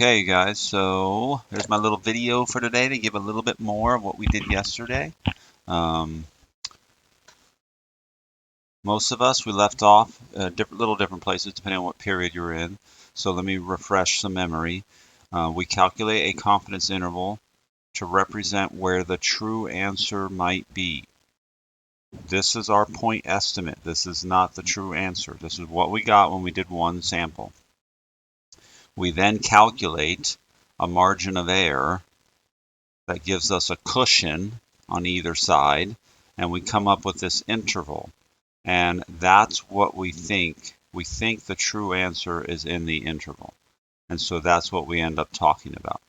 Okay, guys, so there's my little video for today to give a little bit more of what we did yesterday. Most of us, we left off little different places depending on what period you're in. So let me refresh some memory. We calculate a confidence interval to represent where the true answer might be. This is our point estimate. This is not the true answer. This is what we got when we did one sample. We then calculate a margin of error that gives us a cushion on either side, and we come up with this interval. And that's what we think. We think the true answer is in the interval. And so that's what we end up talking about.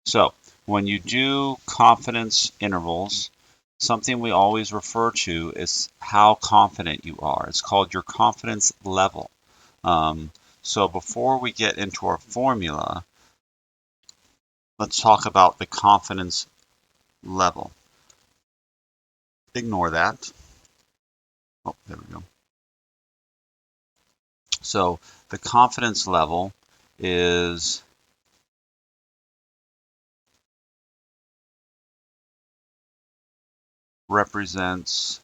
So when you do confidence intervals, something we always refer to is how confident you are. It's called your confidence level. So before we get into our formula, let's talk about the confidence level. Ignore that. Oh, there we go. So the confidence level is represents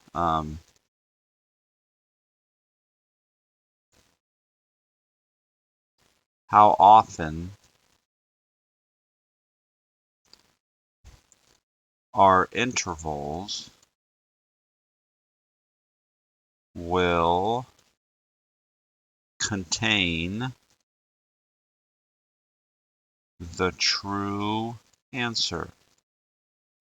how often our intervals will contain the true answer.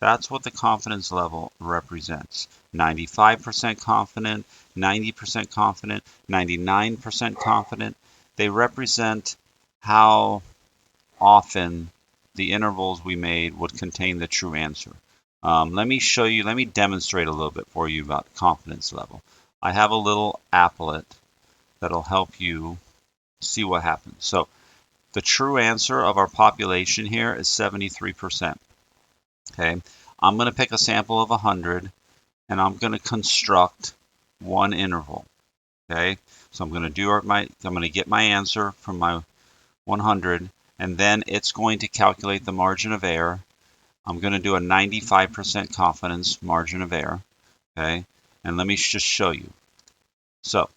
That's what the confidence level represents. 95% confident, 90% confident, 99% confident. They represent how often the intervals we made would contain the true answer. Let me demonstrate a little bit for you about confidence level. I have a little applet that'll help you see what happens. So the true answer of our population here is 73%. Okay, I'm going to pick a sample of 100 and I'm going to construct one interval. Okay, so I'm going to get my answer from my 100, and then it's going to calculate the margin of error. I'm going to do a 95% confidence margin of error. Okay, and let me just show you. So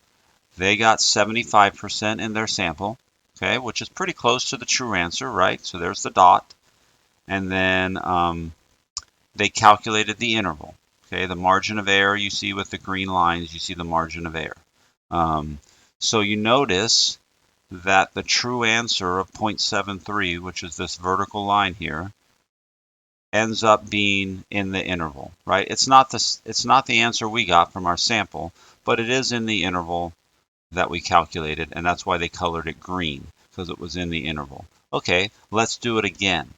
they got 75% in their sample, okay, which is pretty close to the true answer, right? So there's the dot. And then they calculated the interval. Okay, the margin of error you see with the green lines, you see the margin of error. So you notice that the true answer of 0.73, which is this vertical line here, ends up being in the interval, right? It's not the answer we got from our sample, but it is in the interval that we calculated, and that's why they colored it green, because it was in the interval. Okay, let's do it again.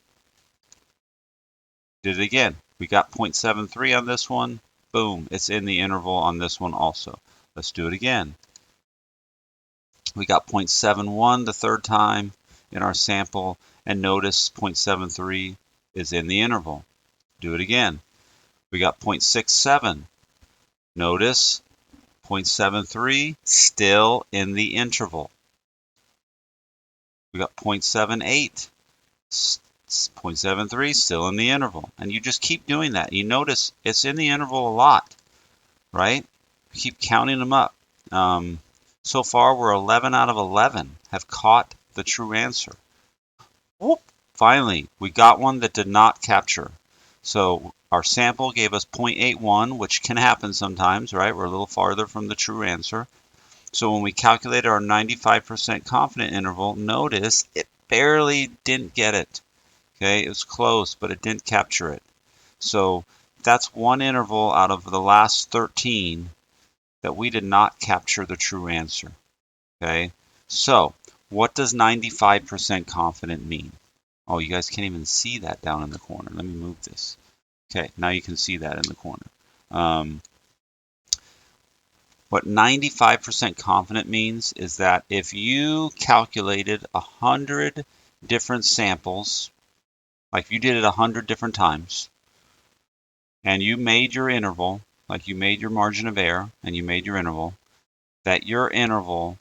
Did it again. We got 0.73 on this one. Boom, it's in the interval on this one also. Let's do it again. We got 0.71 the third time in our sample, and notice 0.73 is in the interval. Do it again. We got 0.67. Notice 0.73 still in the interval. We got 0.78. 0.73 still in the interval. And you just keep doing that. You notice it's in the interval a lot, right? Keep counting them up. So far, we're 11 out of 11 have caught the true answer. Whoop! Finally, we got one that did not capture. So our sample gave us 0.81, which can happen sometimes, right? We're a little farther from the true answer. So when we calculated our 95% confident interval, notice it barely didn't get it. Okay, it was close, but it didn't capture it. So that's one interval out of the last 13 that we did not capture the true answer. Okay, so what does 95% confident mean? Oh, you guys can't even see that down in the corner. Let me move this. Okay, now you can see that in the corner. What 95% confident means is that if you calculated 100 different samples, like you did it 100 different times, and you made your interval, like you made your margin of error, and you made your interval, that your interval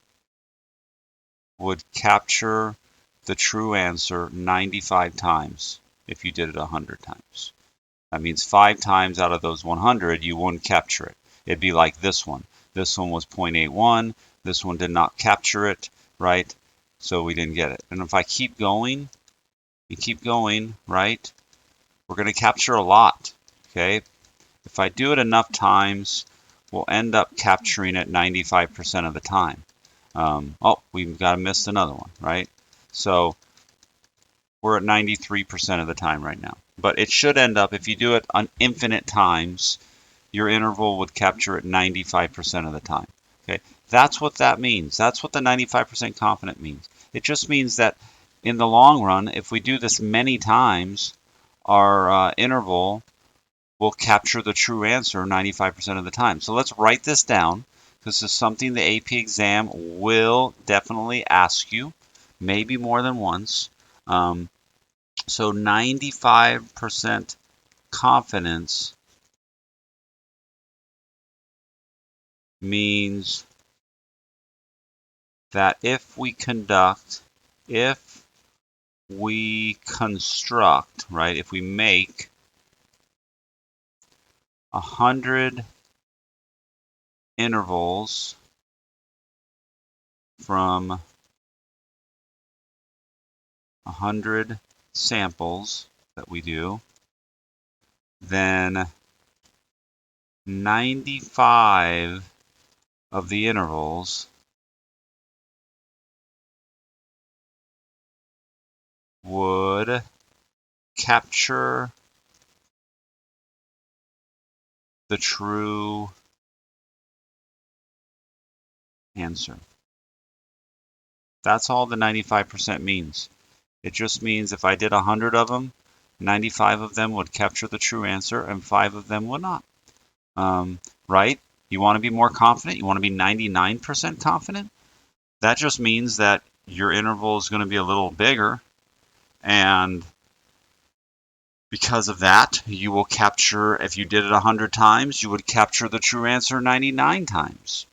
would capture the true answer 95 times if you did it 100 times. That means 5 times out of those 100, you wouldn't capture it. It'd be like this one. This one was 0.81. This one did not capture it, right? So we didn't get it. And if I keep going, you keep going, right? We're going to capture a lot, okay? If I do it enough times, we'll end up capturing it 95% of the time. Oh, we've got to miss another one, right? So we're at 93% of the time right now. But it should end up, if you do it on infinite times, your interval would capture it 95% of the time. Okay, that's what that means. That's what the 95% confident means. It just means that in the long run, if we do this many times, our interval will capture the true answer 95% of the time. So let's write this down. This is something the AP exam will definitely ask you, maybe more than once. So 95% confidence means that if we construct, right, if we make 100 intervals from 100 samples that we do, then 95 of the intervals would capture the true answer. That's all the 95% means. It just means if I did 100 of them, 95 of them would capture the true answer and 5 of them would not. Right? You want to be more confident? You want to be 99% confident? That just means that your interval is going to be a little bigger, and because of that, you will capture, if you did it 100 times, you would capture the true answer 99 times.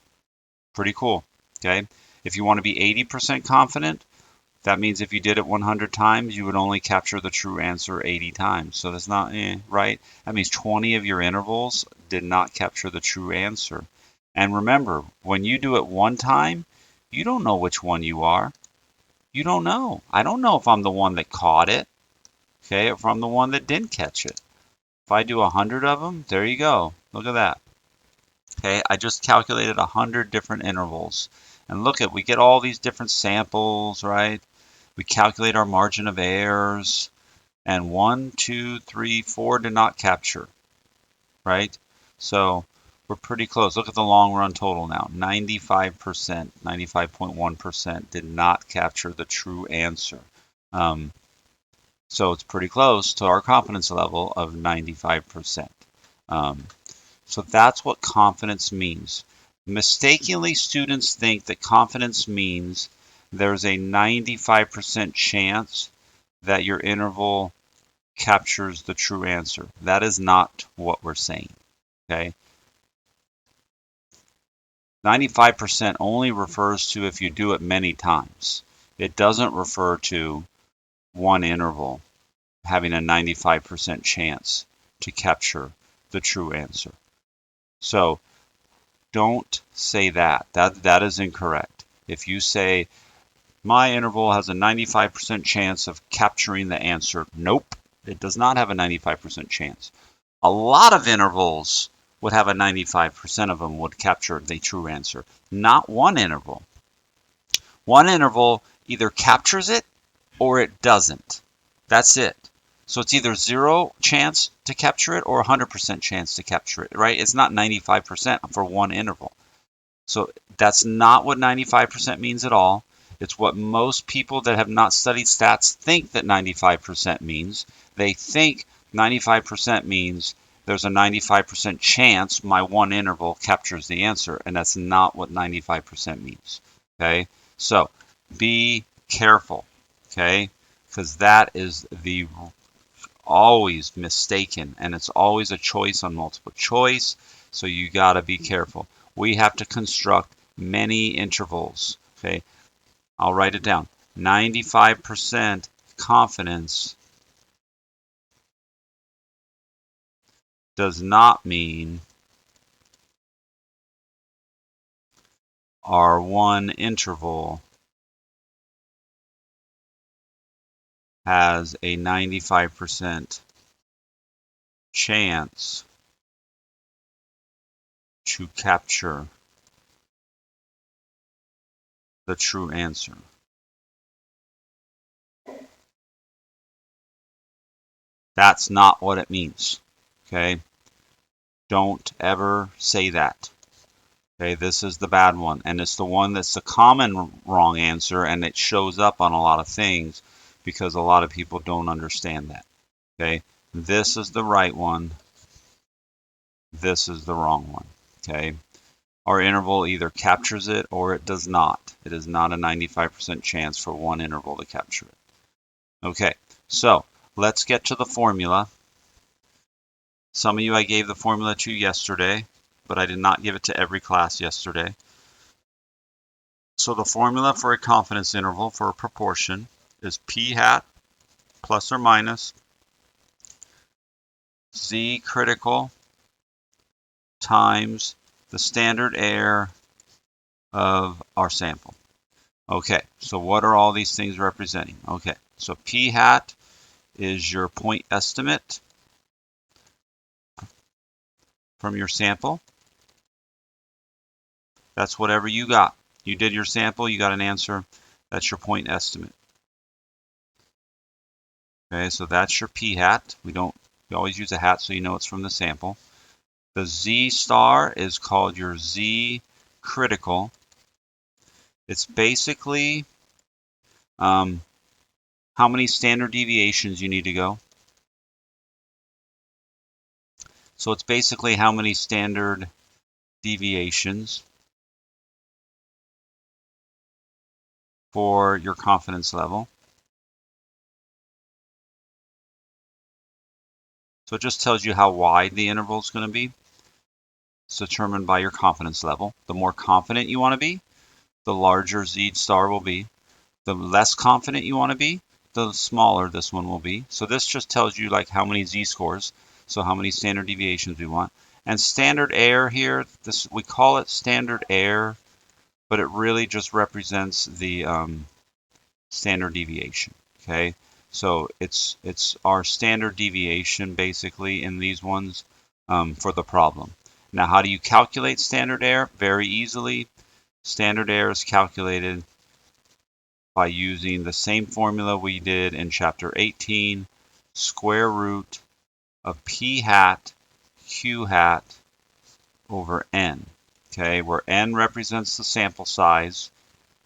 Pretty cool, okay? If you want to be 80% confident, that means if you did it 100 times, you would only capture the true answer 80 times. So that's not, right? That means 20 of your intervals did not capture the true answer. And remember, when you do it one time, you don't know which one you are. You don't know. I don't know if I'm the one that caught it, okay, or if I'm the one that didn't catch it. If I do 100 of them, there you go. Look at that. Okay, I just calculated 100 different intervals. And look at, we get all these different samples, right? We calculate our margin of errors, and 1, 2, 3, 4 did not capture, right? So we're pretty close. Look at the long run total now. 95%, 95.1% did not capture the true answer. So it's pretty close to our confidence level of 95%. So that's what confidence means. Mistakenly, students think that confidence means there's a 95% chance that your interval captures the true answer. That is not what we're saying, okay? 95% only refers to if you do it many times. It doesn't refer to one interval having a 95% chance to capture the true answer. So don't say that. That is incorrect. If you say, my interval has a 95% chance of capturing the answer, nope, it does not have a 95% chance. A lot of intervals would have a 95% of them would capture the true answer, not one interval. One interval either captures it or it doesn't. That's it. So it's either 0 chance to capture it or 100% chance to capture it, right? It's not 95% for one interval. So that's not what 95% means at all. It's what most people that have not studied stats think that 95% means. They think 95% means there's a 95% chance my one interval captures the answer, and that's not what 95% means, okay? So be careful, okay? Because that is the always mistaken, and it's always a choice on multiple choice, so you got to be careful. We have to construct many intervals, okay? I'll write it down. 95% confidence does not mean our one interval has a 95% chance to capture the true answer. That's not what it means. Okay? Don't ever say that. Okay, this is the bad one, and it's the one that's the common wrong answer, and it shows up on a lot of things because a lot of people don't understand that. Okay, this is the right one. This is the wrong one. Okay, our interval either captures it or it does not. It is not a 95% chance for one interval to capture it. Okay, so let's get to the formula. Some of you I gave the formula to yesterday, but I did not give it to every class yesterday. So the formula for a confidence interval for a proportion is p hat plus or minus z critical times the standard error of our sample. Okay, so what are all these things representing? Okay, so p hat is your point estimate from your sample. That's whatever you got. You did your sample, you got an answer. That's your point estimate. Okay, so that's your p hat. We always use a hat so you know it's from the sample. The Z star is called your Z critical. It's basically how many standard deviations you need to go. So it's basically how many standard deviations for your confidence level. So it just tells you how wide the interval is going to be. It's determined by your confidence level. The more confident you want to be, the larger Z star will be. The less confident you want to be, the smaller this one will be. So this just tells you like how many Z-scores, so how many standard deviations we want. And standard error here, we call it standard error, but it really just represents the standard deviation. Okay, so it's our standard deviation basically in these ones for the problem. Now, how do you calculate standard error? Very easily. Standard error is calculated by using the same formula we did in chapter 18, square root of p hat q hat over n. Okay, where n represents the sample size,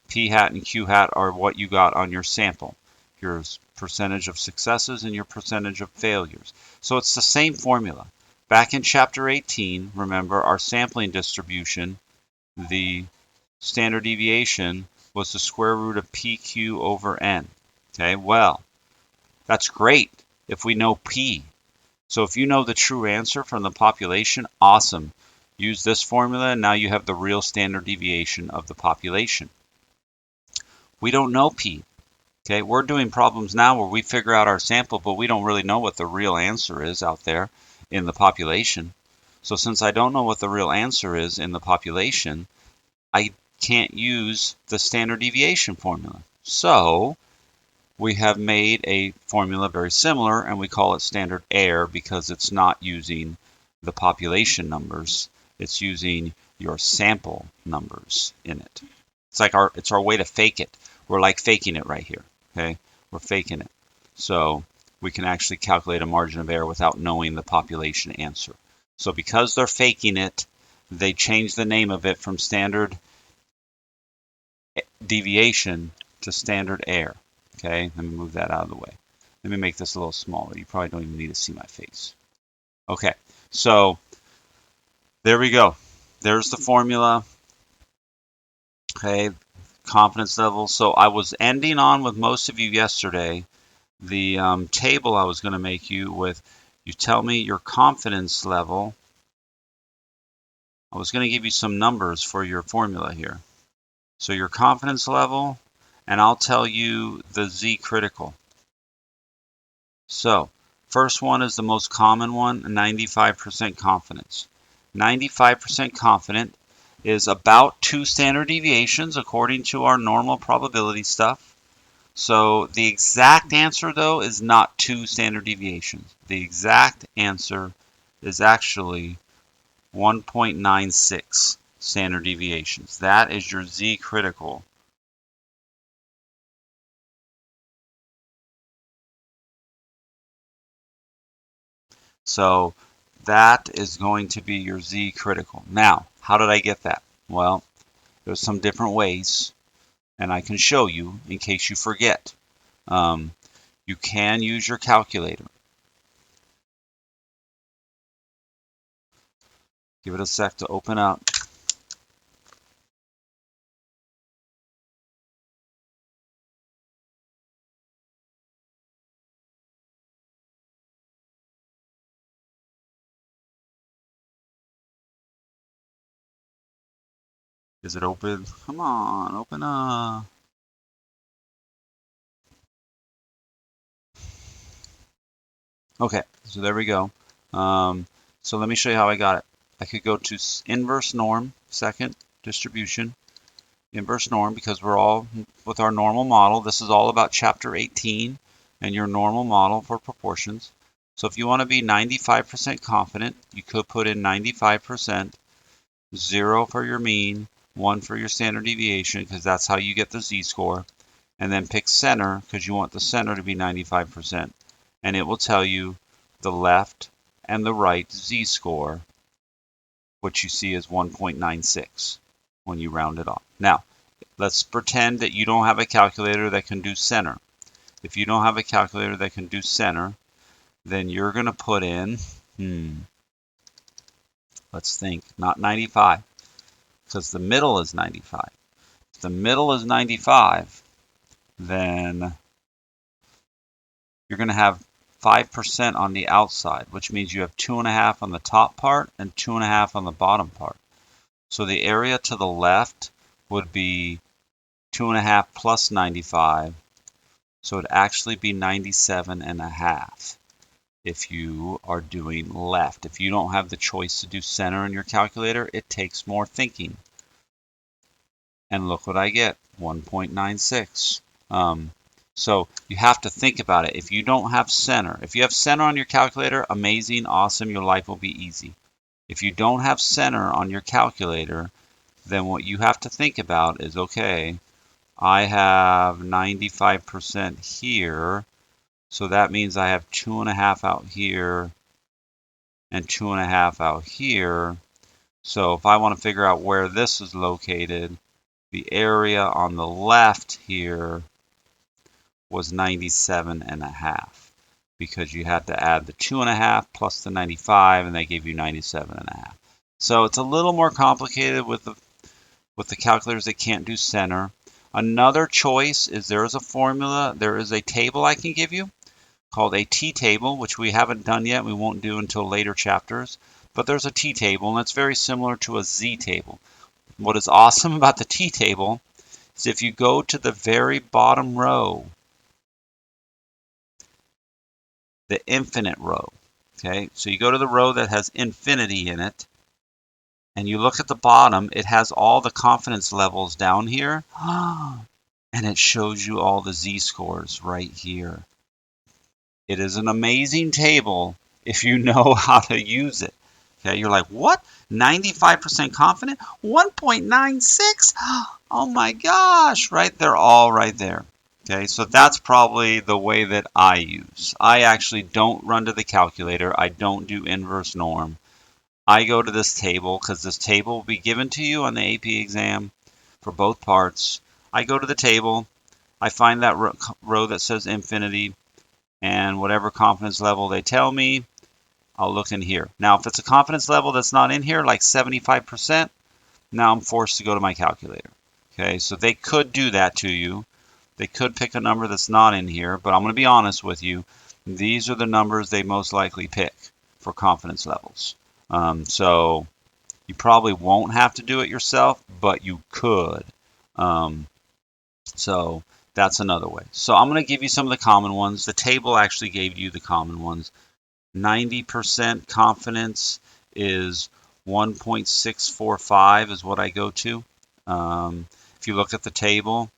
p hat and q hat are what you got on your sample, your percentage of successes and your percentage of failures. So it's the same formula. Back in chapter 18, remember our sampling distribution, the standard deviation was the square root of pq over n. Okay, well, that's great if we know p. So if you know the true answer from the population, awesome. Use this formula and now you have the real standard deviation of the population. We don't know p. Okay, we're doing problems now where we figure out our sample, but we don't really know what the real answer is out there in the population. So since I don't know what the real answer is in the population, I can't use the standard deviation formula. So we have made a formula very similar, and we call it standard error because it's not using the population numbers. It's using your sample numbers in it. It's our way to fake it. We're like faking it right here. Okay, we're faking it. So we can actually calculate a margin of error without knowing the population answer. So because they're faking it, they change the name of it from standard deviation to standard error. Okay, let me move that out of the way. Let me make this a little smaller. You probably don't even need to see my face. Okay, so there we go. There's the formula. Okay, confidence level. So I was ending on with most of you yesterday the table I was going to make you with. You tell me your confidence level. I was going to give you some numbers for your formula here. So your confidence level, and I'll tell you the Z critical. So, first one is the most common one, 95% confidence. 95% confident is about 2 standard deviations according to our normal probability stuff. So the exact answer, though, is not 2 standard deviations. The exact answer is actually 1.96 standard deviations. That is your Z critical. So that is going to be your Z critical. Now, how did I get that? Well, there's some different ways, and I can show you in case you forget. You can use your calculator. Give it a sec to open up. Is it open? Come on, open up. Okay, so there we go. So let me show you how I got it. I could go to inverse norm, second distribution, inverse norm, because we're all with our normal model. This is all about chapter 18 and your normal model for proportions. So if you want to be 95% confident, you could put in 95%, 0 for your mean, 1 for your standard deviation, because that's how you get the z-score, and then pick center, because you want the center to be 95%, and it will tell you the left and the right z-score, which you see is 1.96 when you round it off. Now, let's pretend that you don't have a calculator that can do center. If you don't have a calculator that can do center, then you're going to put in, let's think, not 95, because the middle is 95. If the middle is 95, then you're going to have 5% on the outside, which means you have 2.5 on the top part and 2.5 on the bottom part. So the area to the left would be 2.5 plus 95, so it'd actually be 97.5 if you are doing left. If you don't have the choice to do center in your calculator, it takes more thinking. And look what I get, 1.96. So you have to think about it. If you don't have center, if you have center on your calculator, amazing, awesome, your life will be easy. If you don't have center on your calculator, then what you have to think about is, okay, I have 95% here, so that means I have 2.5 out here and 2.5 out here. So if I want to figure out where this is located, the area on the left here was 97.5 because you had to add the 2.5 plus the 95, and they gave you 97.5. So it's a little more complicated with the calculators that can't do center. Another choice is there is a formula, there is a table I can give you called a t-table, which we haven't done yet. We won't do until later chapters. But there's a t-table, and it's very similar to a z-table. What is awesome about the t-table is if you go to the very bottom row, the infinite row, okay? So you go to the row that has infinity in it, and you look at the bottom, it has all the confidence levels down here, and it shows you all the z-scores right here. It is an amazing table if you know how to use it. Okay, you're like, what? 95% confident? 1.96? Oh my gosh, right? They're all right there. Okay, so that's probably the way that I use. I actually don't run to the calculator. I don't do inverse norm. I go to this table because this table will be given to you on the AP exam for both parts. I go to the table. I find that row that says infinity, and whatever confidence level they tell me, I'll look in here. Now, if it's a confidence level that's not in here, like 75%, now I'm forced to go to my calculator. Okay, so they could do that to you. They could pick a number that's not in here, but I'm going to be honest with you. These are the numbers they most likely pick for confidence levels. So you probably won't have to do it yourself, but you could. So That's another way. So I'm going to give you some of the common ones. The table actually gave you the common ones. 90% confidence is 1.645 is what I go to. If you look at the table,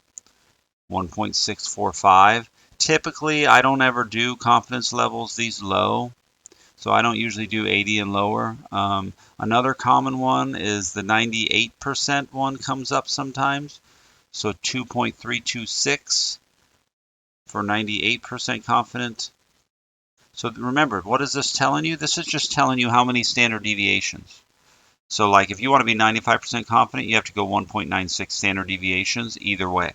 1.645. Typically, I don't ever do confidence levels these low, so I don't usually do 80 and lower. Another common one is the 98% one comes up sometimes. So 2.326 for 98% confident. So remember, what is this telling you? This is just telling you how many standard deviations. So like if you want to be 95% confident, you have to go 1.96 standard deviations either way.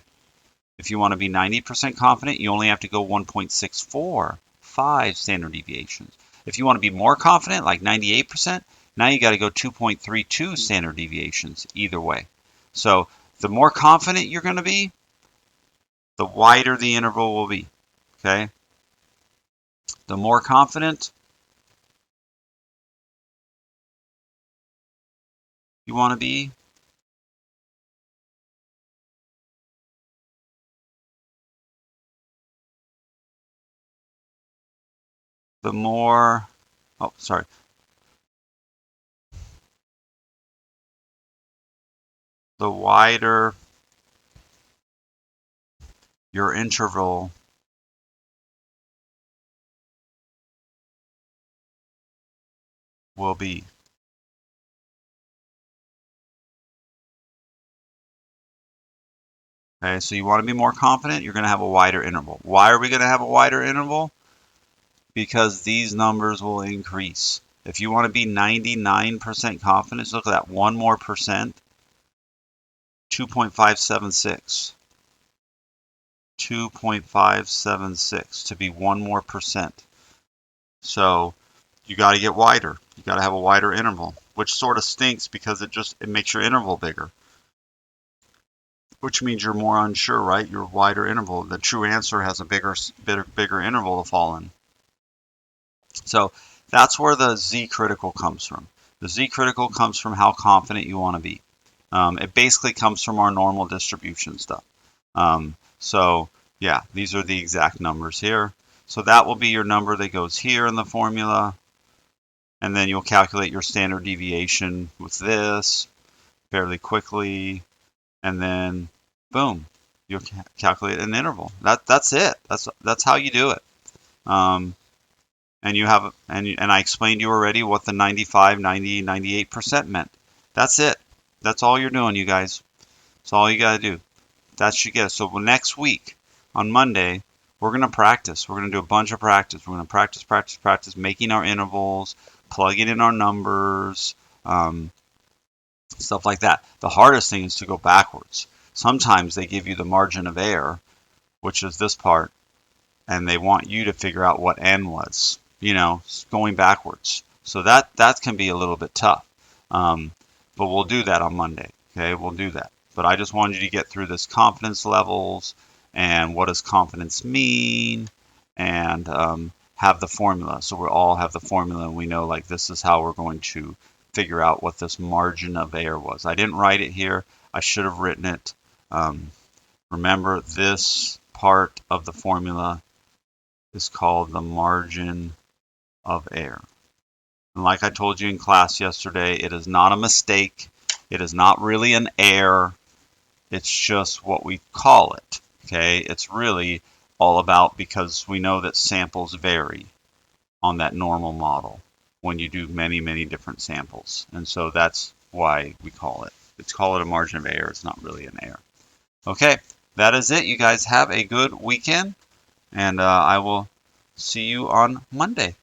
If you want to be 90% confident, you only have to go 1.645 standard deviations. If you want to be more confident, like 98%, now you got to go 2.32 standard deviations either way. So the more confident you're going to be, the wider the interval will be. Okay? The more confident you want to be, the more, oh, sorry, the wider your interval will be. Okay, so you want to be more confident, you're going to have a wider interval. Why are we going to have a wider interval? Because these numbers will increase. If you want to be 99% confidence, look at that, one more percent, 2.576. 2.576 to be one more percent. So you got to get wider. You got to have a wider interval, which sort of stinks because it makes your interval bigger, which means you're more unsure, right? Your wider interval. The true answer has a bigger interval to fall in. So that's where the Z critical comes from. The Z critical comes from how confident you want to be. It basically comes from our normal distribution stuff. So yeah, these are the exact numbers here. So that will be your number that goes here in the formula. And then you'll calculate your standard deviation with this fairly quickly. And then boom, you'll calculate an interval. That's it. That's how you do it. And you have and I explained to you already what the 95, 90, 98% meant. That's it. That's all you're doing, you guys. That's all you got to do. That you get. So next week on Monday, we're going to practice. We're going to do a bunch of practice. We're going to practice making our intervals, plugging in our numbers, stuff like that. The hardest thing is to go backwards. Sometimes they give you the margin of error, which is this part, and they want you to figure out what n was, going backwards. So that can be a little bit tough. But we'll do that on Monday. Okay, we'll do that. But I just wanted you to get through this confidence levels and what does confidence mean, and have the formula. So we all have the formula and we know like this is how we're going to figure out what this margin of error was. I didn't write it here. I should have written it. Remember, this part of the formula is called the margin of error. And like I told you in class yesterday, it is not a mistake. It is not really an error. It's just what we call it. Okay, it's really all about, because we know that samples vary on that normal model when you do many, many different samples. And so that's why we call it. Let's call it a margin of error. It's not really an error. Okay, that is it. You guys have a good weekend, and I will see you on Monday.